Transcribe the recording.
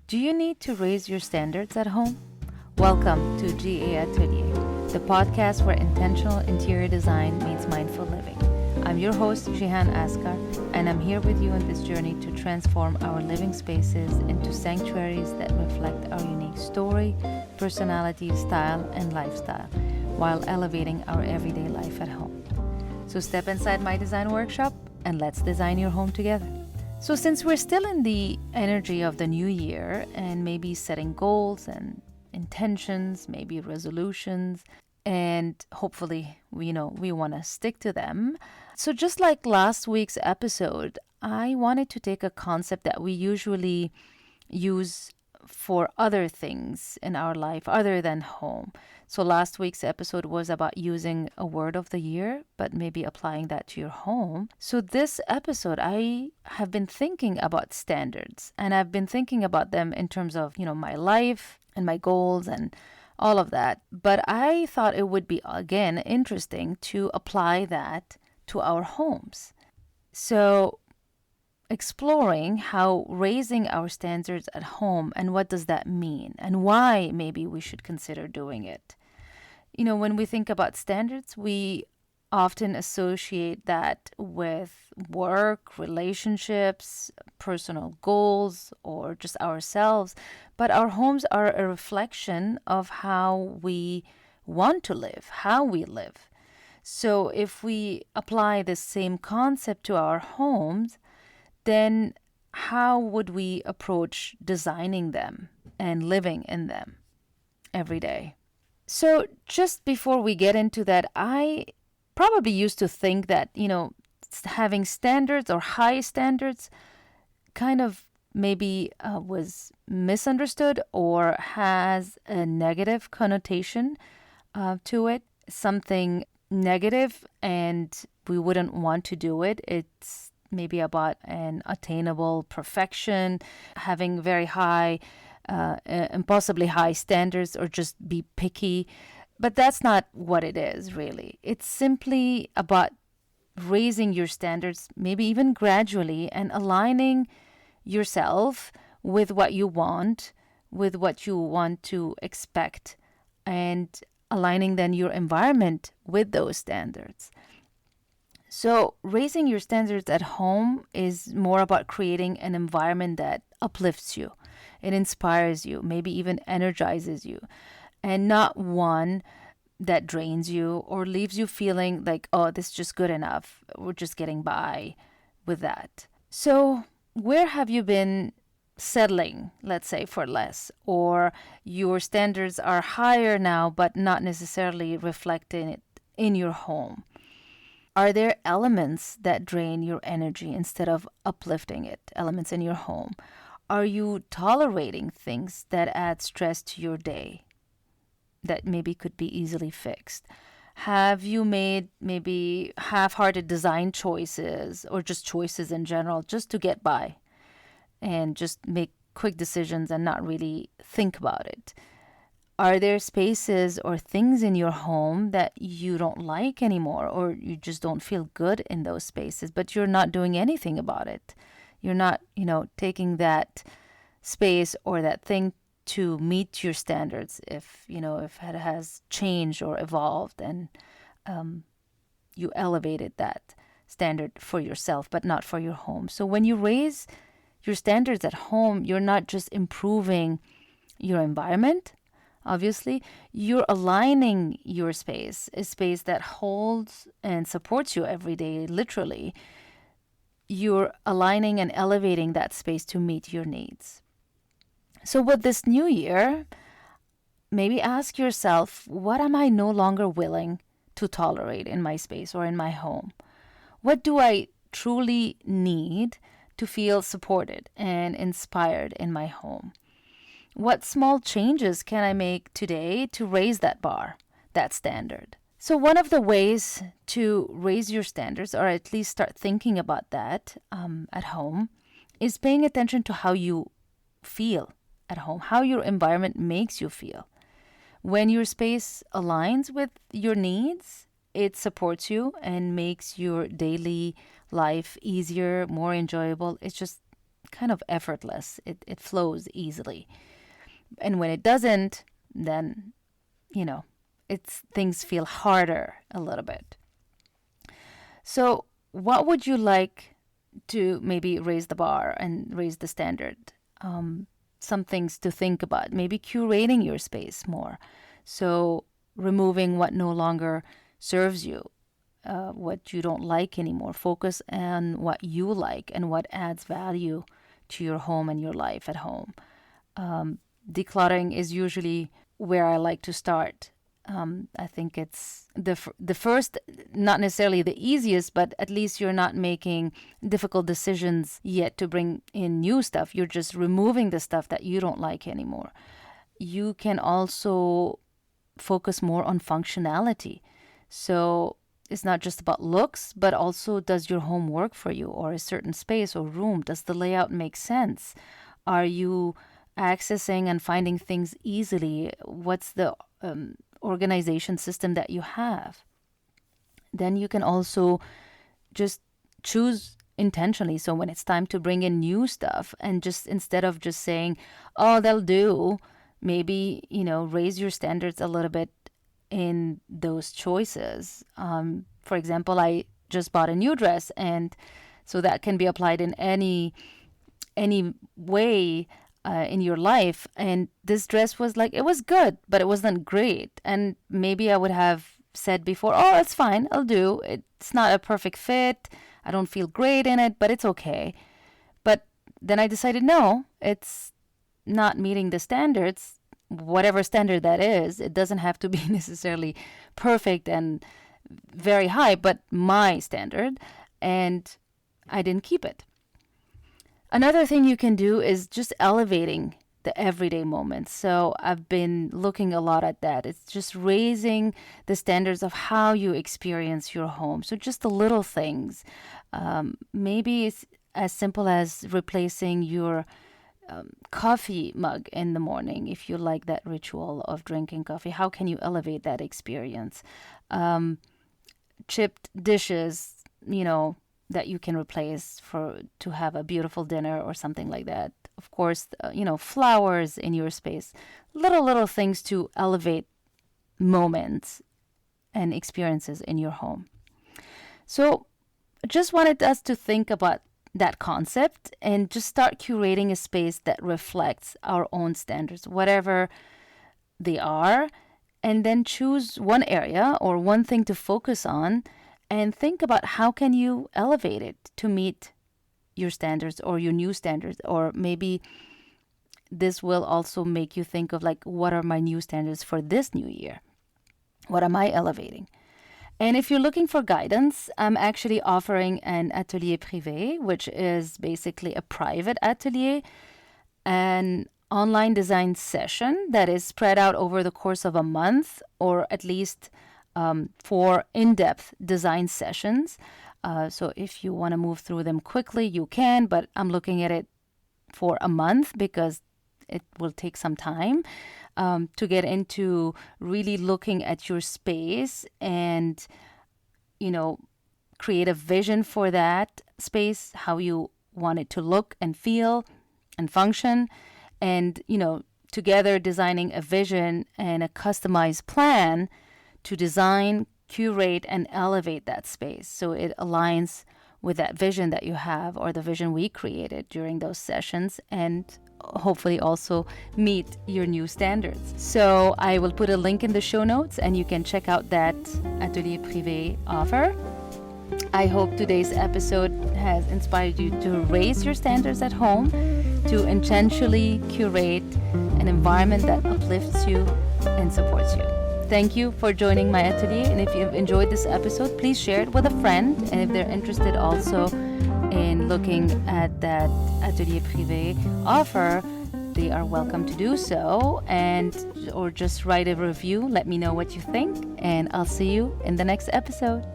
Do you need to raise your standards at home? Welcome to GA Atelier, the podcast where intentional interior design meets mindful living. I'm your host, Jihan Askar, and I'm here with you on this journey to transform our living spaces into sanctuaries that reflect our unique story, personality, style, and lifestyle, while elevating our everyday life at home. So step inside my design workshop and let's design your home together. So since we're still in the energy of the new year and maybe setting goals and intentions, maybe resolutions, and hopefully we want to stick to them. So just like last week's episode, I wanted to take a concept that we usually use for other things in our life other than home. So last week's episode was about using a word of the year, but maybe applying that to your home. So this episode, I have been thinking about standards, and I've been thinking about them in terms of, my life and my goals and all of that. But I thought it would be, again, interesting to apply that to our homes. So exploring how raising our standards at home and what does that mean and why maybe we should consider doing it. When we think about standards, we often associate that with work, relationships, personal goals, or just ourselves. But our homes are a reflection of how we want to live, how we live. So if we apply the same concept to our homes, then how would we approach designing them and living in them every day? So just before we get into that, I probably used to think that, having standards or high standards kind of maybe was misunderstood or has a negative connotation to it, something negative, and we wouldn't want to do it. It's maybe about an attainable perfection, having very high, impossibly high standards, or just be picky. But that's not what it is, really. It's simply about raising your standards, maybe even gradually, and aligning yourself with what you want, with what you want to expect, and aligning then your environment with those standards. So, raising your standards at home is more about creating an environment that uplifts you, it inspires you, maybe even energizes you, and not one that drains you or leaves you feeling like, oh, this is just good enough. We're just getting by with that. So, where have you been settling, let's say, for less? Or your standards are higher now, but not necessarily reflecting it in your home? Are there elements that drain your energy instead of uplifting it, elements in your home? Are you tolerating things that add stress to your day that maybe could be easily fixed? Have you made maybe half-hearted design choices or just choices in general just to get by and just make quick decisions and not really think about it? Are there spaces or things in your home that you don't like anymore, or you just don't feel good in those spaces, but you're not doing anything about it? You're not, taking that space or that thing to meet your standards if it has changed or evolved, and you elevated that standard for yourself, but not for your home. So when you raise your standards at home, you're not just improving your environment. Obviously, you're aligning your space, a space that holds and supports you every day, literally. You're aligning and elevating that space to meet your needs. So with this new year, maybe ask yourself, what am I no longer willing to tolerate in my space or in my home? What do I truly need to feel supported and inspired in my home? What small changes can I make today to raise that bar, that standard? So one of the ways to raise your standards, or at least start thinking about that at home, is paying attention to how you feel at home, how your environment makes you feel. When your space aligns with your needs, it supports you and makes your daily life easier, more enjoyable. It's just kind of effortless. It flows easily. And when it doesn't, then, things feel harder a little bit. So what would you like to maybe raise the bar and raise the standard? Some things to think about. Maybe curating your space more. So removing what no longer serves you, what you don't like anymore. Focus on what you like and what adds value to your home and your life at home. Decluttering is usually where I like to start. I think it's the first, not necessarily the easiest, but at least you're not making difficult decisions yet to bring in new stuff. You're just removing the stuff that you don't like anymore. You can also focus more on functionality. So it's not just about looks, but also, does your home work for you, or a certain space or room? Does the layout make sense? Are you accessing and finding things easily? What's the organization system that you have? Then you can also just choose intentionally. So when it's time to bring in new stuff, and just instead of just saying, oh, they'll do, maybe, raise your standards a little bit in those choices. For example, I just bought a new dress, and so that can be applied in any way in your life. And this dress was it was good, but it wasn't great. And maybe I would have said before, oh, it's fine, I'll do. It's not a perfect fit. I don't feel great in it, but it's okay. But then I decided, no, it's not meeting the standards, whatever standard that is. It doesn't have to be necessarily perfect and very high, but my standard. And I didn't keep it. Another thing you can do is just elevating the everyday moments. So I've been looking a lot at that. It's just raising the standards of how you experience your home. So just the little things. Maybe it's as simple as replacing your coffee mug in the morning. If you like that ritual of drinking coffee, how can you elevate that experience? Chipped dishes, that you can replace to have a beautiful dinner or something like that. Of course, flowers in your space. Little things to elevate moments and experiences in your home. So I just wanted us to think about that concept and just start curating a space that reflects our own standards, whatever they are, and then choose one area or one thing to focus on and think about how can you elevate it to meet your standards or your new standards. Or maybe this will also make you think of what are my new standards for this new year? What am I elevating? And if you're looking for guidance, I'm actually offering an atelier privé, which is basically a private atelier, an online design session that is spread out over the course of a month, or at least 4 in-depth design sessions. So if you want to move through them quickly, you can, but I'm looking at it for a month because it will take some time to get into really looking at your space and, create a vision for that space, how you want it to look and feel and function, and, together designing a vision and a customized plan to design, curate, and elevate that space so it aligns with that vision that you have, or the vision we created during those sessions, and hopefully also meet your new standards. So I will put a link in the show notes and you can check out that Atelier Privé offer. I hope today's episode has inspired you to raise your standards at home, to intentionally curate an environment that uplifts you and supports you. Thank you for joining my atelier, and if you've enjoyed this episode, please share it with a friend, and if they're interested also in looking at that Atelier Privé offer, they are welcome to do so, or just write a review. Let me know what you think, and I'll see you in the next episode.